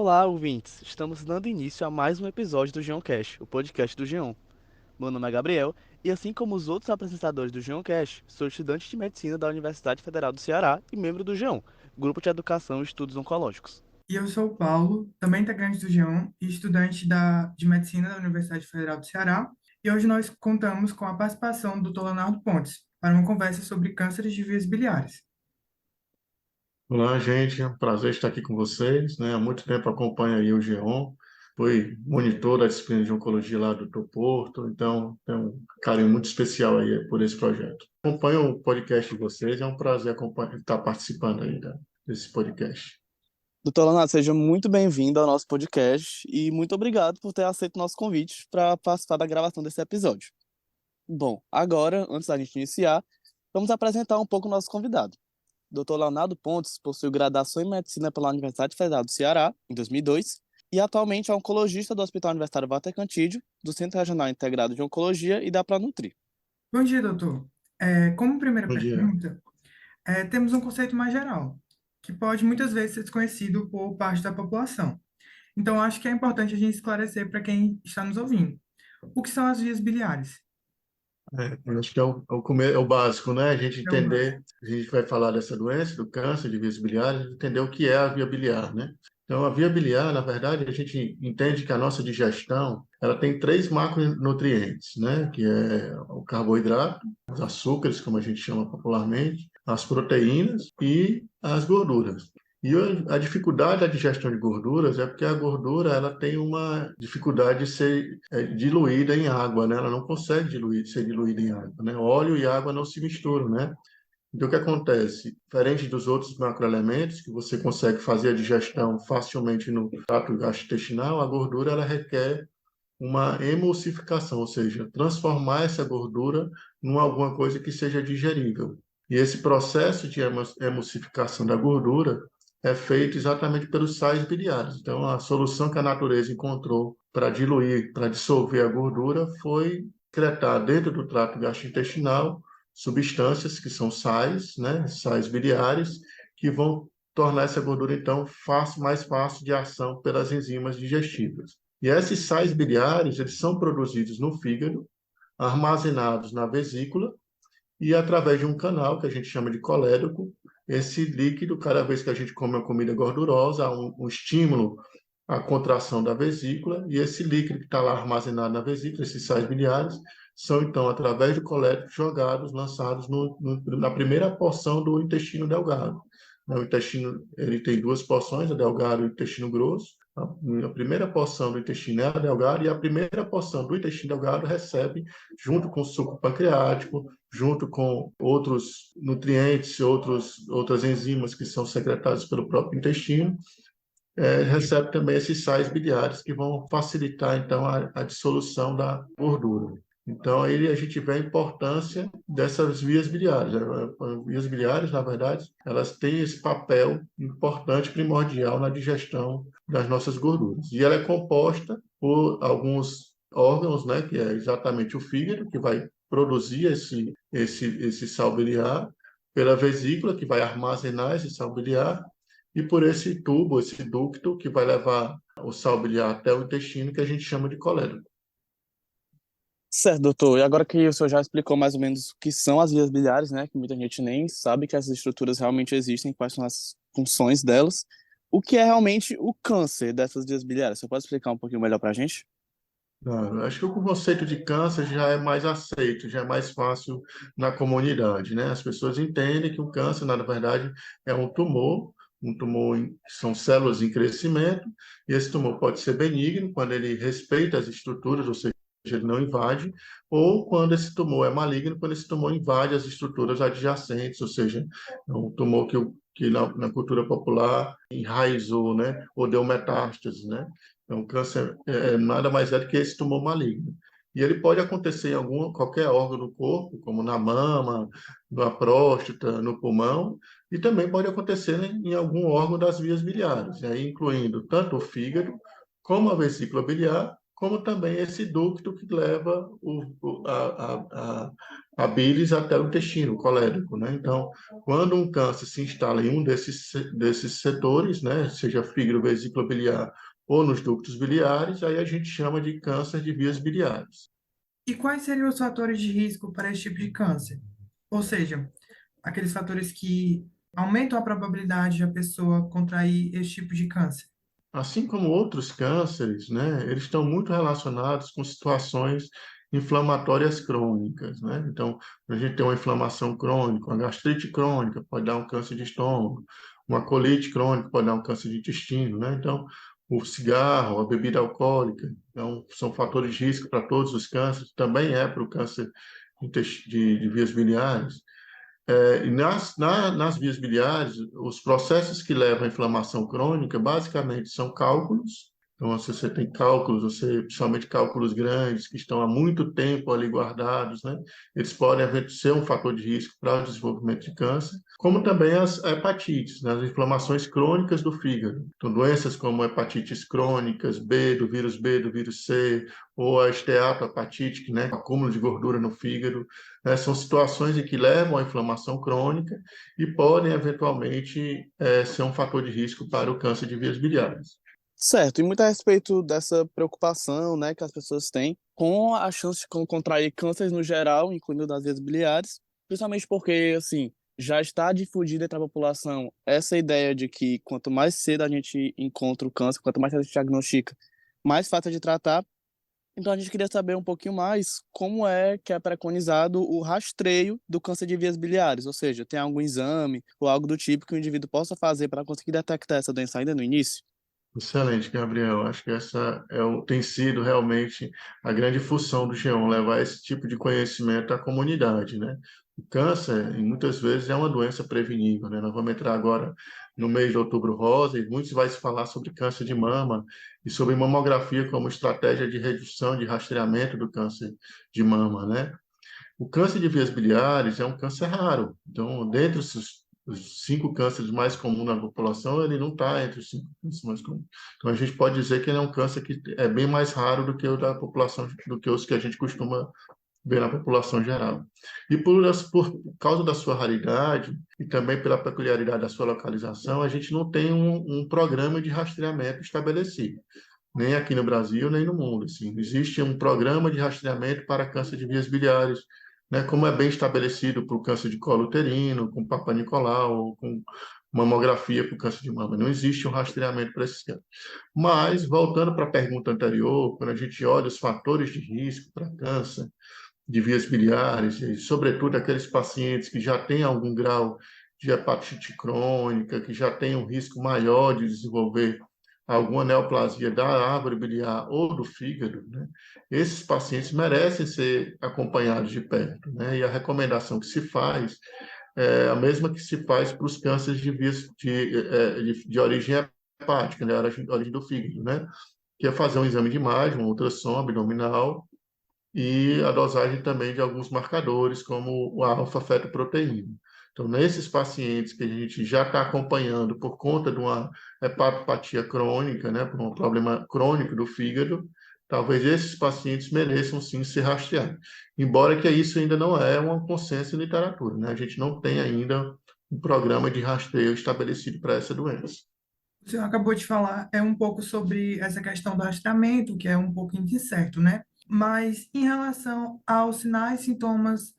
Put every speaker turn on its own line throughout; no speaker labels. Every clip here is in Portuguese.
Olá, ouvintes! Estamos dando início a mais um episódio do Geoncast, o podcast do Geon. Meu nome é Gabriel e, assim como os outros apresentadores do Geoncast, sou estudante de medicina da Universidade Federal do Ceará e membro do Geon, Grupo de Educação e Estudos Oncológicos.
E eu sou o Paulo, também integrante do G1 e estudante de Medicina da Universidade Federal do Ceará. E hoje nós contamos com a participação do Dr. Leonardo Pontes para uma conversa sobre cânceres de vias biliares.
Olá, gente, é um prazer estar aqui com vocês, né? Há muito tempo acompanho aí o GEON, fui monitor da disciplina de oncologia lá do Dr. Porto, então tenho um carinho muito especial aí por esse projeto. Acompanho o podcast de vocês, é um prazer estar participando aí desse podcast.
Doutor Leonardo, seja muito bem-vindo ao nosso podcast e muito obrigado por ter aceito o nosso convite para participar da gravação desse episódio. Bom, agora, antes da gente iniciar, vamos apresentar um pouco o nosso convidado. Dr. Leonardo Pontes possui graduação em medicina pela Universidade Federal do Ceará, em 2002, e atualmente é oncologista do Hospital Universitário Walter Cantídio, do Centro Regional Integrado de Oncologia e da Pronutri.
Bom dia, doutor. Como primeira
Bom dia.
pergunta, temos um conceito mais geral, que pode muitas vezes ser desconhecido por parte da população. Então, acho que é importante a gente esclarecer para quem está nos ouvindo. O que são as vias biliares?
Eu acho que é o básico, né? A gente
É o básico.
entender, a gente vai falar dessa doença, do câncer de vias biliares, entender o que é a via biliar, né? Então, a via biliar, na verdade, a gente entende que a nossa digestão, ela tem três macronutrientes, né? Que é o carboidrato, os açúcares, como a gente chama popularmente, as proteínas e as gorduras. E a dificuldade da digestão de gorduras é porque a gordura ela tem uma dificuldade de ser diluída em água, né? Ela não consegue ser diluída em água, né? Óleo e água não se misturam, né? Então, o que acontece? Diferente dos outros macroelementos, que você consegue fazer a digestão facilmente no trato gastrointestinal, a gordura ela requer uma emulsificação, ou seja, transformar essa gordura em alguma coisa que seja digerível. E esse processo de emulsificação da gordura é feito exatamente pelos sais biliares. Então, a solução que a natureza encontrou para diluir, para dissolver a gordura foi secretar dentro do trato gastrointestinal substâncias que são sais, né, sais biliares, que vão tornar essa gordura, então, mais fácil de ação pelas enzimas digestivas. E esses sais biliares, eles são produzidos no fígado, armazenados na vesícula, e através de um canal que a gente chama de colédoco, esse líquido, cada vez que a gente come uma comida gordurosa, há um estímulo à contração da vesícula, e esse líquido que está lá armazenado na vesícula, esses sais biliares, são então, através do colédoco, jogados, lançados na primeira porção do intestino delgado. O intestino ele tem duas porções, o delgado e o intestino grosso. A primeira porção do intestino é a delgado e a primeira porção do intestino delgado recebe, junto com o suco pancreático, junto com outros nutrientes, outras enzimas que são secretadas pelo próprio intestino, recebe também esses sais biliares que vão facilitar, então, a dissolução da gordura. Então, aí a gente vê a importância dessas vias biliares. As vias biliares, na verdade, elas têm esse papel importante, primordial na digestão das nossas gorduras. E ela é composta por alguns órgãos, né, que é exatamente o fígado, que vai produzir esse sal biliar, pela vesícula, que vai armazenar esse sal biliar, e por esse tubo, esse ducto, que vai levar o sal biliar até o intestino, que a gente chama de colédoco.
Certo, doutor. E agora que o senhor já explicou mais ou menos o que são as vias biliares, né, que muita gente nem sabe que essas estruturas realmente existem, quais são as funções delas, o que é realmente o câncer dessas vias biliares? Você pode explicar um pouquinho melhor para a gente?
Não, eu acho que o conceito de câncer já é mais aceito, já é mais fácil na comunidade, né? As pessoas entendem que o câncer, na verdade, é um tumor são células em crescimento, e esse tumor pode ser benigno quando ele respeita as estruturas, ou seja, ele não invade, ou quando esse tumor é maligno, quando esse tumor invade as estruturas adjacentes, ou seja, é um tumor que na cultura popular enraizou, né? Ou deu metástase, né? Então, o câncer nada mais é do que esse tumor maligno. E ele pode acontecer em qualquer órgão do corpo, como na mama, na próstata, no pulmão, e também pode acontecer em algum órgão das vias biliares, aí incluindo tanto o fígado, como a vesícula biliar, como também esse ducto que leva a bilis até o intestino colérico, né? Então, quando um câncer se instala em um desses setores, né, seja fígado, vesícula biliar ou nos ductos biliares, aí a gente chama de câncer de vias biliares.
E quais seriam os fatores de risco para esse tipo de câncer? Ou seja, aqueles fatores que aumentam a probabilidade de a pessoa contrair esse tipo de câncer.
Assim como outros cânceres, né, eles estão muito relacionados com situações inflamatórias crônicas, né? Então, a gente tem uma inflamação crônica, uma gastrite crônica pode dar um câncer de estômago, uma colite crônica pode dar um câncer de intestino, né? Então, o cigarro, a bebida alcoólica, então, são fatores de risco para todos os cânceres, também é para o câncer de vias biliares. E nas vias biliares, os processos que levam à inflamação crônica, basicamente, são cálculos. Então, se você tem cálculos, principalmente cálculos grandes, que estão há muito tempo ali guardados, né? Eles podem ser um fator de risco para o desenvolvimento de câncer, como também as hepatites, né? As inflamações crônicas do fígado. Então, doenças como hepatites crônicas, B, do vírus C, ou a esteatohepatite, né? Acúmulo de gordura no fígado, né? São situações em que levam à inflamação crônica e podem, eventualmente, ser um fator de risco para o câncer de vias biliares.
Certo, e muito a respeito dessa preocupação, né, que as pessoas têm com a chance de contrair cânceres no geral, incluindo das vias biliares, principalmente porque, assim, já está difundida entre a população essa ideia de que quanto mais cedo a gente encontra o câncer, quanto mais cedo a gente diagnostica, mais fácil é de tratar. Então a gente queria saber um pouquinho mais como é que é preconizado o rastreio do câncer de vias biliares, ou seja, tem algum exame ou algo do tipo que o indivíduo possa fazer para conseguir detectar essa doença ainda no início?
Excelente, Gabriel. Acho que essa tem sido realmente a grande função do G1, levar esse tipo de conhecimento à comunidade, né? O câncer, e muitas vezes, é uma doença prevenível, né? Nós vamos entrar agora no mês de Outubro Rosa e muitos vai se falar sobre câncer de mama e sobre mamografia como estratégia de redução de rastreamento do câncer de mama, né? O câncer de vias biliares é um câncer raro. Então, dentre os 5 cânceres mais comuns na população, ele não está entre os 5 cânceres mais comuns. Então, a gente pode dizer que ele é um câncer que é bem mais raro do que o da população, do que os que a gente costuma ver na população geral. E por causa da sua raridade e também pela peculiaridade da sua localização, a gente não tem um programa de rastreamento estabelecido, nem aqui no Brasil, nem no mundo. Assim. Existe um programa de rastreamento para câncer de vias biliares, né, como é bem estabelecido para o câncer de colo uterino, com Papa Nicolau, com mamografia para o câncer de mama. Não existe um rastreamento para esses casos. Mas, voltando para a pergunta anterior, quando a gente olha os fatores de risco para câncer de vias biliares, e sobretudo aqueles pacientes que já têm algum grau de hepatite crônica, que já têm um risco maior de desenvolver alguma neoplasia da árvore biliar ou do fígado, né? Esses pacientes merecem ser acompanhados de perto, né? E a recomendação que se faz é a mesma que se faz para os cânceres de origem hepática, né? Origem do fígado, né? Que é fazer um exame de imagem, um ultrassom abdominal e a dosagem também de alguns marcadores, como o alfa-fetoproteína. Então, nesses pacientes que a gente já está acompanhando por conta de uma hepatopatia crônica, né, por um problema crônico do fígado, talvez esses pacientes mereçam sim ser rastreados. Embora que isso ainda não é um consenso em literatura, né? A gente não tem ainda um programa de rastreio estabelecido para essa doença.
O senhor acabou de falar um pouco sobre essa questão do rastreamento, que é um pouco incerto, né? Mas em relação aos sinais e sintomas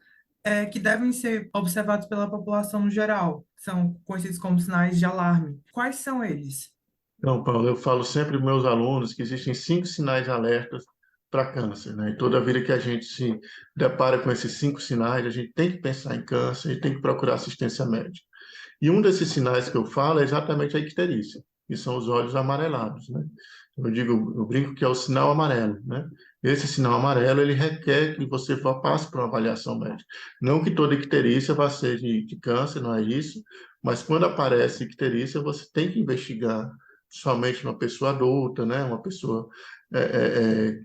que devem ser observados pela população no geral, que são conhecidos como sinais de alarme, quais são eles?
Então, Paulo, eu falo sempre para meus alunos que existem 5 sinais de alertas para câncer, né? E toda vida que a gente se depara com esses 5 sinais, a gente tem que pensar em câncer e tem que procurar assistência médica. E um desses sinais que eu falo é exatamente a icterícia, que são os olhos amarelados, né? Eu brinco que é o sinal amarelo, né? Esse sinal amarelo, ele requer que você passe por uma avaliação médica. Não que toda icterícia vá ser de câncer, não é isso, mas quando aparece icterícia, você tem que investigar somente numa pessoa adulta, né? Uma pessoa é, é, é,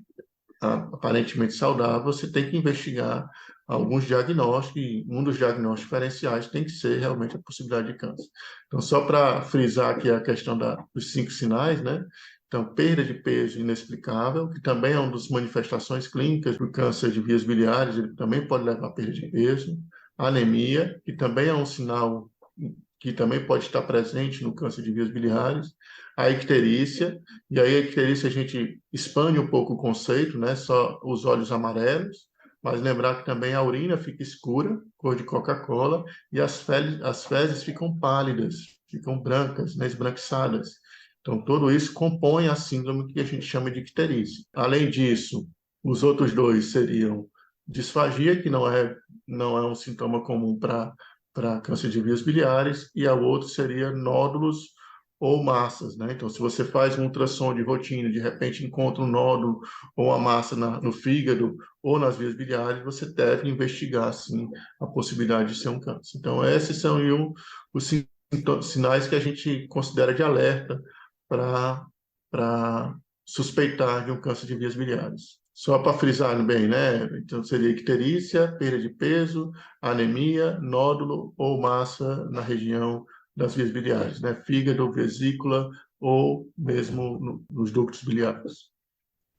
aparentemente saudável, você tem que investigar alguns diagnósticos, e um dos diagnósticos diferenciais tem que ser realmente a possibilidade de câncer. Então, só para frisar aqui a questão dos 5 sinais, né? Então, perda de peso inexplicável, que também é uma das manifestações clínicas do câncer de vias biliares, ele também pode levar a perda de peso. Anemia, que também é um sinal que também pode estar presente no câncer de vias biliares. A icterícia, e aí a icterícia a gente expande um pouco o conceito, né? Só os olhos amarelos, mas lembrar que também a urina fica escura, cor de Coca-Cola, e as fezes ficam pálidas, ficam brancas, né? Esbranquiçadas. Então, tudo isso compõe a síndrome que a gente chama de icterícia. Além disso, os outros dois seriam disfagia, que não é um sintoma comum para câncer de vias biliares, e a outra seria nódulos ou massas, né? Então, se você faz um ultrassom de rotina, de repente encontra um nódulo ou uma massa no fígado ou nas vias biliares, você deve investigar, sim, a possibilidade de ser um câncer. Então, esses são os sinais que a gente considera de alerta para suspeitar de um câncer de vias biliares. Só para frisar bem, né? Então, seria icterícia, perda de peso, anemia, nódulo ou massa na região das vias biliares, né? Fígado, vesícula ou mesmo nos ductos biliares.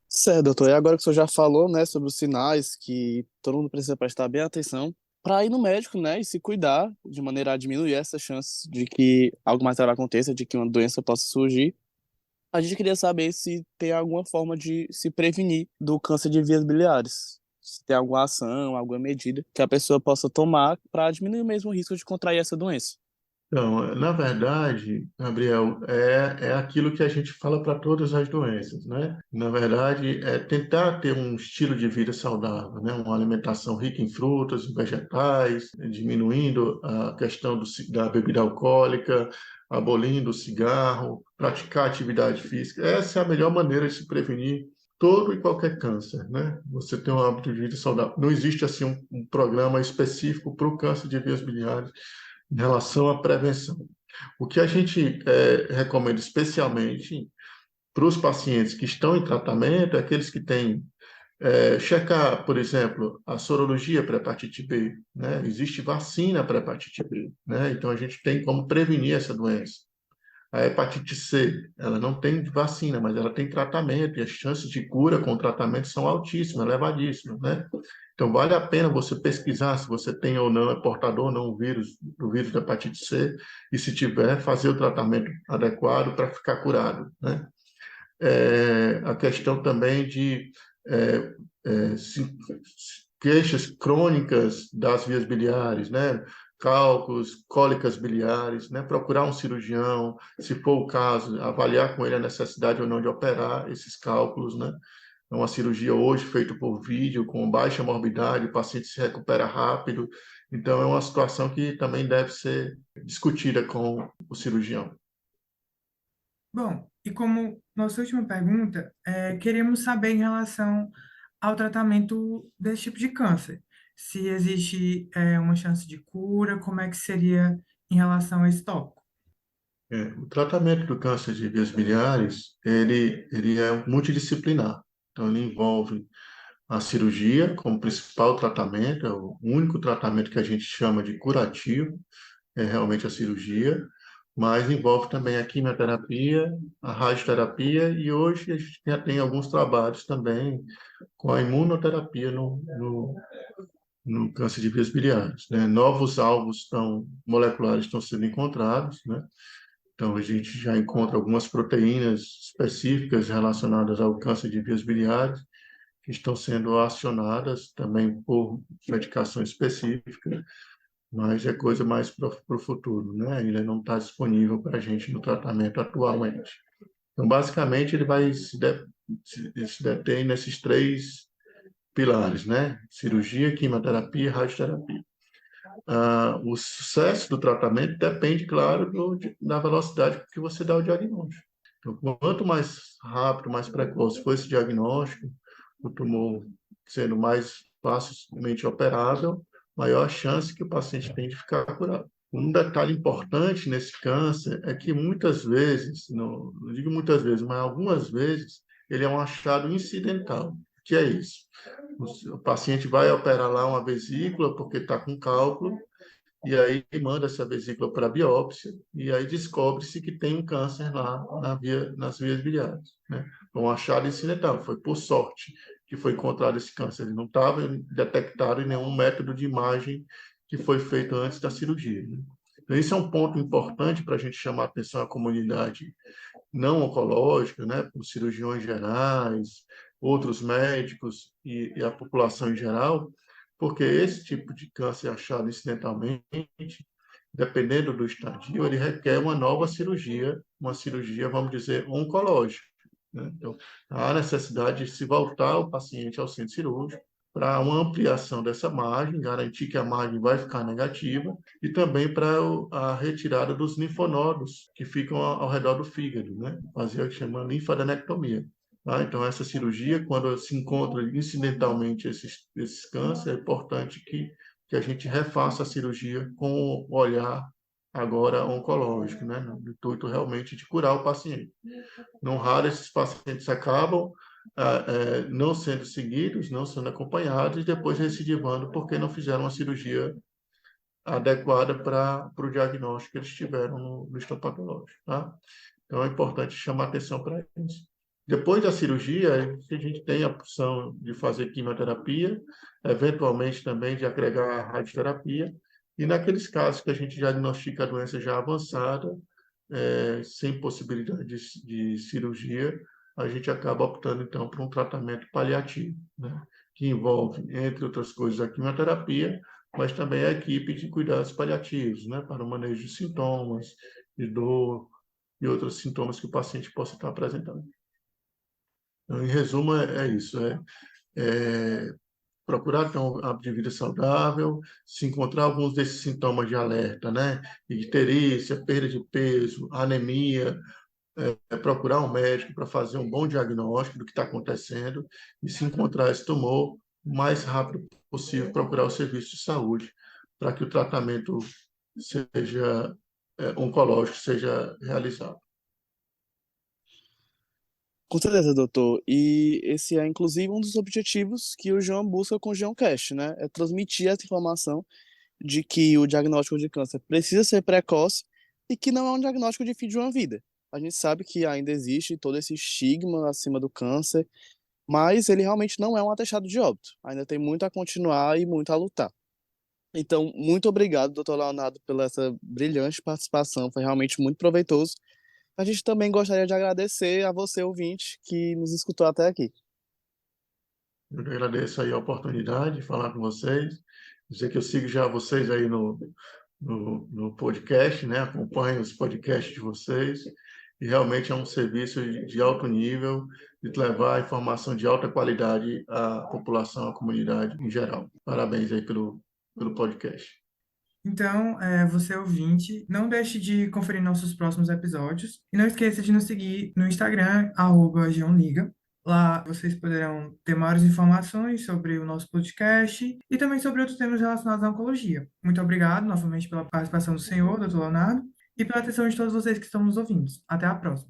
Certo, doutor. E agora que o senhor já falou, né, sobre os sinais que todo mundo precisa prestar bem atenção para ir no médico, né, e se cuidar de maneira a diminuir essa chance de que algo mais grave aconteça, de que uma doença possa surgir. A gente queria saber se tem alguma forma de se prevenir do câncer de vias biliares. Se tem alguma ação, alguma medida que a pessoa possa tomar para diminuir mesmo o risco de contrair essa doença.
Então, na verdade, Gabriel, é aquilo que a gente fala para todas as doenças, né? Na verdade, é tentar ter um estilo de vida saudável, né? Uma alimentação rica em frutas, em vegetais, diminuindo a questão da bebida alcoólica, abolindo o cigarro, praticar atividade física. Essa é a melhor maneira de se prevenir todo e qualquer câncer, né? Você tem um hábito de vida saudável. Não existe assim um programa específico para o câncer de vias biliares em relação à prevenção. O que a gente recomenda especialmente para os pacientes que estão em tratamento é aqueles que têm checar, por exemplo, a sorologia para hepatite B, né? Existe vacina para hepatite B, né? Então a gente tem como prevenir essa doença. A hepatite C, ela não tem vacina, mas ela tem tratamento, e as chances de cura com tratamento são altíssimas, elevadíssimas, né? Então, vale a pena você pesquisar se você tem ou não, é portador ou não do vírus da hepatite C, e se tiver, fazer o tratamento adequado para ficar curado, né? A questão também de é, é, se- queixas crônicas das vias biliares, né? Cálculos, cólicas biliares, né? Procurar um cirurgião, se for o caso, avaliar com ele a necessidade ou não de operar esses cálculos, né? É uma cirurgia hoje feita por vídeo, com baixa morbidade, o paciente se recupera rápido. Então, é uma situação que também deve ser discutida com o cirurgião.
Bom, e como nossa última pergunta, queríamos saber em relação ao tratamento desse tipo de câncer. Se existe, uma chance de cura, como é que seria em relação a esse tópico?
O tratamento do câncer de vias biliares, ele é multidisciplinar. Então, ele envolve a cirurgia como principal tratamento, é o único tratamento que a gente chama de curativo, é realmente a cirurgia, mas envolve também a quimioterapia, a radioterapia e hoje a gente já tem alguns trabalhos também com a imunoterapia no câncer de vias biliares, né? Novos alvos moleculares estão sendo encontrados, né? Então, a gente já encontra algumas proteínas específicas relacionadas ao câncer de vias biliares que estão sendo acionadas também por medicação específica, mas é coisa mais para o futuro, né? Ainda não está disponível para a gente no tratamento atualmente. Então, basicamente, ele vai se deter nesses três pilares, né? Cirurgia, quimioterapia e radioterapia. O sucesso do tratamento depende, claro, da velocidade que você dá o diagnóstico. Então, quanto mais rápido, mais precoce for esse diagnóstico, o tumor sendo mais facilmente operável, maior a chance que o paciente tem de ficar curado. Um detalhe importante nesse câncer é que muitas vezes, não digo muitas vezes, mas algumas vezes, ele é um achado incidental. O que é isso? O paciente vai operar lá uma vesícula porque está com cálculo, e aí manda-se a vesícula para biópsia, e aí descobre-se que tem um câncer lá nas vias biliares, né? Foi um achado incidental, foi por sorte que foi encontrado esse câncer. Ele não estava detectado em nenhum método de imagem que foi feito antes da cirurgia, né? Então, esse é um ponto importante para a gente chamar a atenção à comunidade não oncológica, né, os cirurgiões gerais, outros médicos e a população em geral, porque esse tipo de câncer achado incidentalmente, dependendo do estadio, ele requer uma cirurgia, vamos dizer, oncológica, né? Então, há necessidade de se voltar o paciente ao centro cirúrgico para uma ampliação dessa margem, garantir que a margem vai ficar negativa, e também para a retirada dos linfonodos que ficam ao redor do fígado, né? Fazer o que chama linfadenectomia. Tá? Então, essa cirurgia, quando se encontra incidentalmente esses cânceres, é importante que a gente refaça a cirurgia com o olhar agora oncológico, né? No intuito realmente de curar o paciente. Não raro, esses pacientes acabam não sendo seguidos, não sendo acompanhados e depois recidivando porque não fizeram uma cirurgia adequada para o diagnóstico que eles tiveram no histopatológico, tá? Então, é importante chamar atenção para isso. Depois da cirurgia, a gente tem a opção de fazer quimioterapia, eventualmente também de agregar radioterapia, e naqueles casos que a gente diagnostica a doença já avançada, sem possibilidade de cirurgia, a gente acaba optando, então, por um tratamento paliativo, né? Que envolve, entre outras coisas, a quimioterapia, mas também a equipe de cuidados paliativos, né? Para o manejo de sintomas, de dor e outros sintomas que o paciente possa estar apresentando. Então, em resumo, é isso. É procurar ter um hábito de vida saudável, se encontrar alguns desses sintomas de alerta, né? Icterícia, perda de peso, anemia, procurar um médico para fazer um bom diagnóstico do que está acontecendo e se encontrar esse tumor, o mais rápido possível, procurar o serviço de saúde para que o tratamento seja oncológico seja realizado.
Com certeza, doutor. E esse é, inclusive, um dos objetivos que o João busca com o GeoCast, né? É transmitir essa informação de que o diagnóstico de câncer precisa ser precoce e que não é um diagnóstico de fim de uma vida. A gente sabe que ainda existe todo esse estigma acima do câncer, mas ele realmente não é um atestado de óbito. Ainda tem muito a continuar e muito a lutar. Então, muito obrigado, doutor Leonardo, pela essa brilhante participação. Foi realmente muito proveitoso. A gente também gostaria de agradecer a você, ouvinte, que nos escutou até aqui.
Eu agradeço aí a oportunidade de falar com vocês, dizer que eu sigo já vocês aí no podcast, né? Acompanho os podcasts de vocês, e realmente é um serviço de alto nível, de levar informação de alta qualidade à população, à comunidade em geral. Parabéns aí pelo podcast.
Então, você ouvinte, não deixe de conferir nossos próximos episódios e não esqueça de nos seguir no Instagram, @geonliga. Lá vocês poderão ter maiores informações sobre o nosso podcast e também sobre outros temas relacionados à oncologia. Muito obrigado novamente pela participação do senhor, Dr. Leonardo, e pela atenção de todos vocês que estão nos ouvindo. Até a próxima.